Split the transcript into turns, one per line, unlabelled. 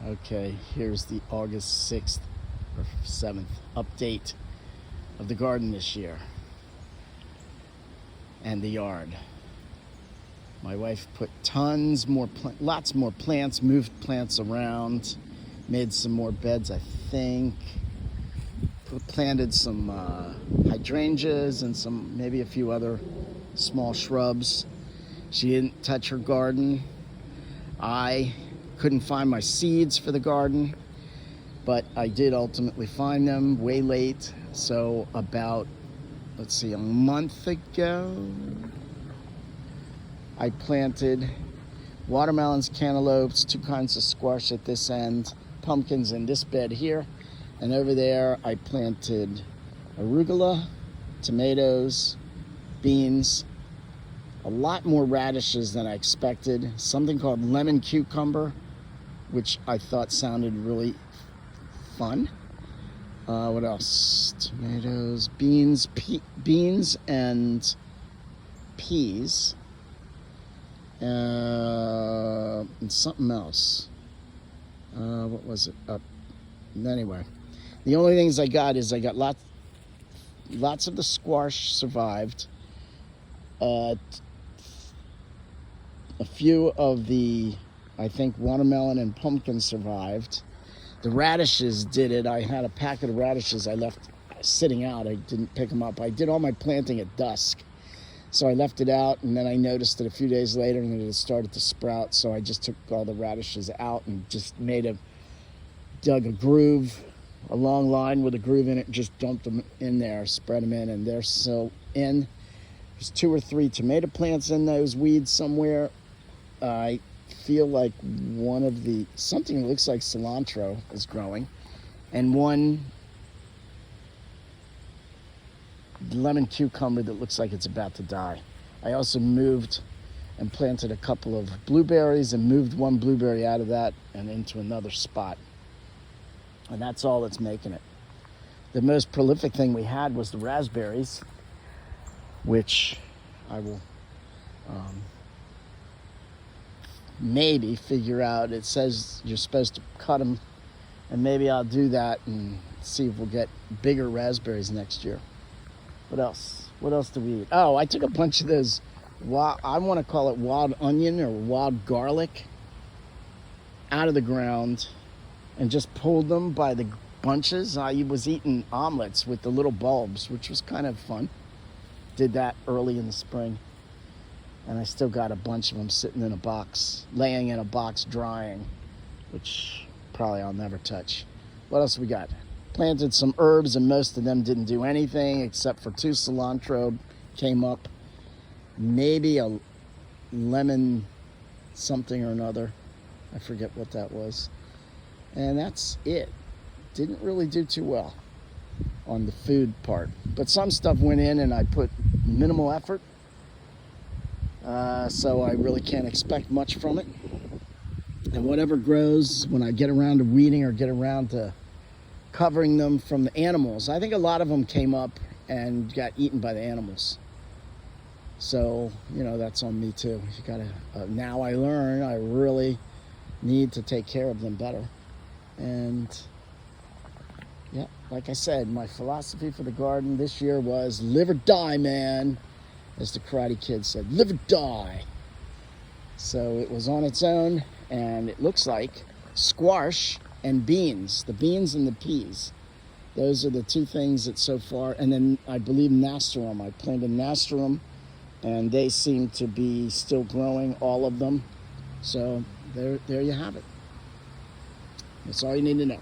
Okay, here's the August 6th or 7th update of the garden this year and the yard. My wife put lots more plants, moved plants around, made some more beds, I think. Planted some hydrangeas and maybe a few other small shrubs. She didn't touch her garden. I couldn't find my seeds for the garden, but I did ultimately find them way late. So about, a month ago, I planted watermelons, cantaloupes, 2 kinds of squash at this end, pumpkins in this bed here, and over there I planted arugula, tomatoes, beans, a lot more radishes than I expected, something called lemon cucumber, which I thought sounded really fun. What else? Tomatoes, beans and peas, and something else. What was it? Anyway, the only things I got lots of the squash survived. A few of the, I think, watermelon and pumpkin survived. The radishes did it. I had a packet of radishes I left sitting out. I didn't pick them up. I did all my planting at dusk, so I left it out, and then I noticed it a few days later and it had started to sprout, so I just took all the radishes out and just dug a groove, a long line with a groove in it, and just dumped them in there, spread them in, and they're still in. There's 2 or 3 tomato plants in those weeds somewhere. I feel like something that looks like cilantro is growing, and one lemon cucumber that looks like it's about to die. I also moved and planted a couple of blueberries and moved one blueberry out of that and into another spot. And that's all that's making it. The most prolific thing we had was the raspberries, which I will maybe figure out. It says you're supposed to cut them, and maybe I'll do that and see if we'll get bigger raspberries next year. What else? What else do we eat? Oh, I took a bunch of those, I want to call it wild onion or wild garlic, out of the ground and just pulled them by the bunches. I was eating omelets with the little bulbs, which was kind of fun. Did that early in the spring. And I still got a bunch of them sitting in a box, laying in a box drying, which probably I'll never touch. What else we got? Planted some herbs, and most of them didn't do anything except for 2 cilantro came up. Maybe a lemon something or another. I forget what that was. And that's it. Didn't really do too well on the food part. But some stuff went in and I put minimal effort. So I really can't expect much from it. And whatever grows, when I get around to weeding or get around to covering them from the animals, I think a lot of them came up and got eaten by the animals. So, that's on me too. You gotta, now I learn I really need to take care of them better. And yeah, like I said, my philosophy for the garden this year was live or die, man. As the Karate Kid said, live or die. So it was on its own, and it looks like squash and beans, the beans and the peas. Those are the 2 things that so far, and then I believe nasturtium. I planted nasturtium, and they seem to be still growing, all of them. So there you have it. That's all you need to know.